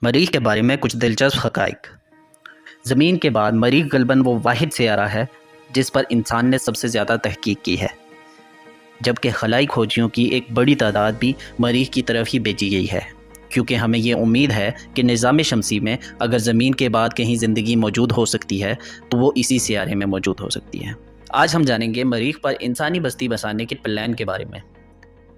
مریخ کے بارے میں کچھ دلچسپ حقائق۔ زمین کے بعد مریخ غالباً وہ واحد سیارہ ہے جس پر انسان نے سب سے زیادہ تحقیق کی ہے، جبکہ خلائی کھوجیوں کی ایک بڑی تعداد بھی مریخ کی طرف ہی بھیجی گئی ہے، کیونکہ ہمیں یہ امید ہے کہ نظام شمسی میں اگر زمین کے بعد کہیں زندگی موجود ہو سکتی ہے تو وہ اسی سیارے میں موجود ہو سکتی ہے۔ آج ہم جانیں گے مریخ پر انسانی بستی بسانے کے پلان کے بارے میں۔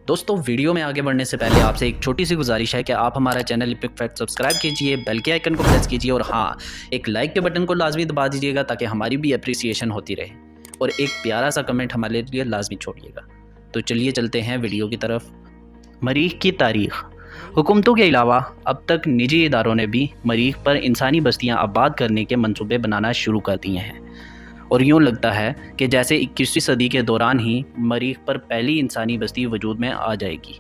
دوستو، ویڈیو میں آگے بڑھنے سے پہلے آپ سے ایک چھوٹی سی گزارش ہے کہ آپ ہمارا چینل ایپک فیکٹ سبسکرائب کیجئے، بیل کے آئیکن کو پریس کیجئے اور ہاں، ایک لائک کے بٹن کو لازمی دبا دیجئے گا تاکہ ہماری بھی اپریسیشن ہوتی رہے، اور ایک پیارا سا کمنٹ ہمارے لیے لازمی چھوڑیے گا۔ تو چلیے چلتے ہیں ویڈیو کی طرف۔ مریخ کی تاریخ۔ حکومتوں کے علاوہ اب تک نجی اداروں نے بھی مریخ پر انسانی بستیاں آباد کرنے کے منصوبے بنانا شروع کر دیے ہیں، اور یوں لگتا ہے کہ جیسے 21ویں صدی کے دوران ہی مریخ پر پہلی انسانی بستی وجود میں آ جائے گی۔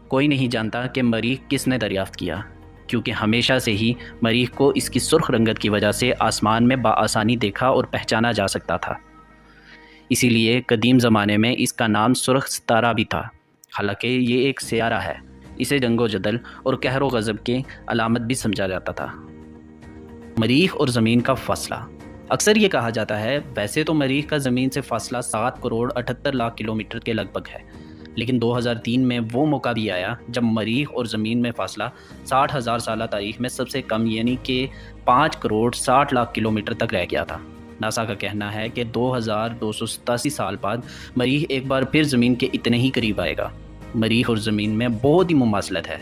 کوئی نہیں جانتا کہ مریخ کس نے دریافت کیا، کیونکہ ہمیشہ سے ہی مریخ کو اس کی سرخ رنگت کی وجہ سے آسمان میں بآسانی دیکھا اور پہچانا جا سکتا تھا۔ اسی لیے قدیم زمانے میں اس کا نام سرخ ستارہ بھی تھا۔ حالانکہ یہ ایک سیارہ ہے، اسے جنگ و جدل اور قہر و غضب کی علامت بھی سمجھا جاتا تھا۔ مریخ اور زمین کا فاصلہ۔ اکثر یہ کہا جاتا ہے ویسے تو مریخ کا زمین سے فاصلہ 7 کروڑ 78 لاکھ کلومیٹر کے لگ بھگ ہے، لیکن 2003 میں وہ موقع بھی آیا جب مریخ اور زمین میں فاصلہ 60,000 سالہ تاریخ میں سب سے کم یعنی کہ 5 کروڑ 60 لاکھ کلومیٹر تک رہ گیا تھا۔ ناسا کا کہنا ہے کہ 2287 سال بعد مریخ ایک بار پھر زمین کے اتنے ہی قریب آئے گا۔ مریخ اور زمین میں بہت ہی مماثلت ہے،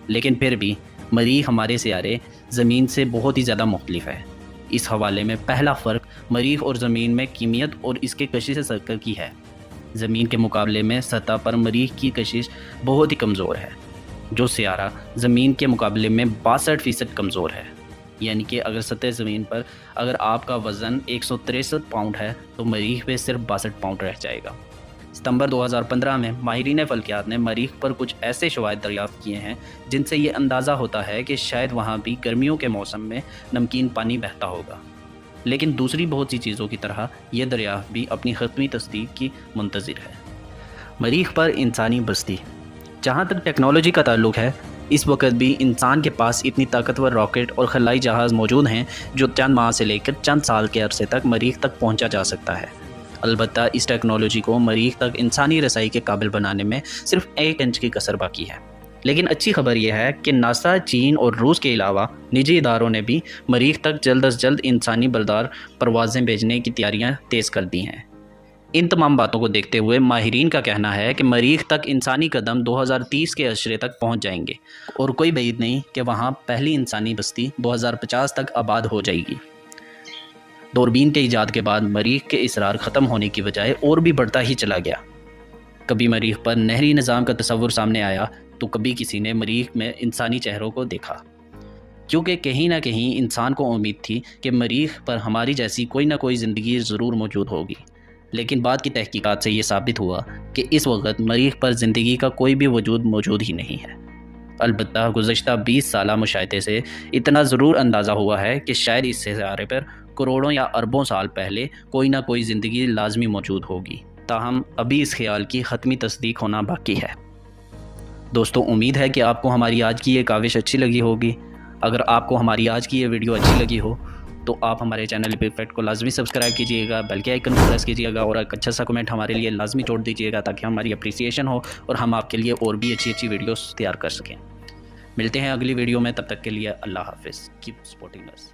لیکن پھر بھی مریخ ہمارے سیارے زمین سے بہت ہی زیادہ مختلف ہے۔ اس حوالے میں پہلا فرق مریخ اور زمین میں کمیت اور اس کے کشش سرکل کی ہے۔ زمین کے مقابلے میں سطح پر مریخ کی کشش بہت ہی کمزور ہے، جو سیارہ زمین کے مقابلے میں 62% کمزور ہے۔ یعنی کہ اگر سطح زمین پر اگر آپ کا وزن 163 پاؤنڈ ہے تو مریخ پہ صرف 62 پاؤنڈ رہ جائے گا۔ ستمبر 2015 میں ماہرین فلکیات نے مریخ پر کچھ ایسے شواہد دریافت کیے ہیں جن سے یہ اندازہ ہوتا ہے کہ شاید وہاں بھی گرمیوں کے موسم میں نمکین پانی بہتا ہوگا، لیکن دوسری بہت سی چیزوں کی طرح یہ دریافت بھی اپنی حتمی تصدیق کی منتظر ہے۔ مریخ پر انسانی بستی۔ جہاں تک ٹیکنالوجی کا تعلق ہے، اس وقت بھی انسان کے پاس اتنی طاقتور راکٹ اور خلائی جہاز موجود ہیں جو چند ماہ سے لے کر چند سال کے عرصے تک مریخ تک پہنچا جا سکتا ہے۔ البتہ اس ٹیکنالوجی کو مریخ تک انسانی رسائی کے قابل بنانے میں صرف 1 انچ کی کسر باقی ہے۔ لیکن اچھی خبر یہ ہے کہ ناسا، چین اور روس کے علاوہ نجی اداروں نے بھی مریخ تک جلد از جلد انسانی بردار پروازیں بھیجنے کی تیاریاں تیز کر دی ہیں۔ ان تمام باتوں کو دیکھتے ہوئے ماہرین کا کہنا ہے کہ مریخ تک انسانی قدم 2030 کے عشرے تک پہنچ جائیں گے، اور کوئی بعید نہیں کہ وہاں پہلی انسانی بستی 2050 تک آباد ہو جائے گی۔ دوربین کے ایجاد کے بعد مریخ کے اصرار ختم ہونے کی بجائے اور بھی بڑھتا ہی چلا گیا۔ کبھی مریخ پر نہری نظام کا تصور سامنے آیا تو کبھی کسی نے مریخ میں انسانی چہروں کو دیکھا، کیونکہ کہیں نہ کہیں انسان کو امید تھی کہ مریخ پر ہماری جیسی کوئی نہ کوئی زندگی ضرور موجود ہوگی۔ لیکن بعد کی تحقیقات سے یہ ثابت ہوا کہ اس وقت مریخ پر زندگی کا کوئی بھی وجود موجود ہی نہیں ہے۔ البتہ گزشتہ 20 سالہ مشاہدے سے اتنا ضرور اندازہ ہوا ہے کہ شاید اس سیارے پر کروڑوں یا اربوں سال پہلے کوئی نہ کوئی زندگی لازمی موجود ہوگی، تاہم ابھی اس خیال کی حتمی تصدیق ہونا باقی ہے۔ دوستو، امید ہے کہ آپ کو ہماری آج کی یہ کاوش اچھی لگی ہوگی۔ اگر آپ کو ہماری آج کی یہ ویڈیو اچھی لگی ہو تو آپ ہمارے چینل ایپک فیکٹ کو لازمی سبسکرائب کیجئے گا، بیل کے آئیکن کو پریس کیجئے گا اور ایک اچھا سا کمنٹ ہمارے لیے لازمی چھوڑ دیجئے گا تاکہ ہماری اپریسیشن ہو اور ہم آپ کے لیے اور بھی اچھی ویڈیوز تیار کر سکیں۔ ملتے ہیں اگلی ویڈیو میں، تب تک کے لیے اللہ حافظ۔ کیپ سپورٹنگ اس۔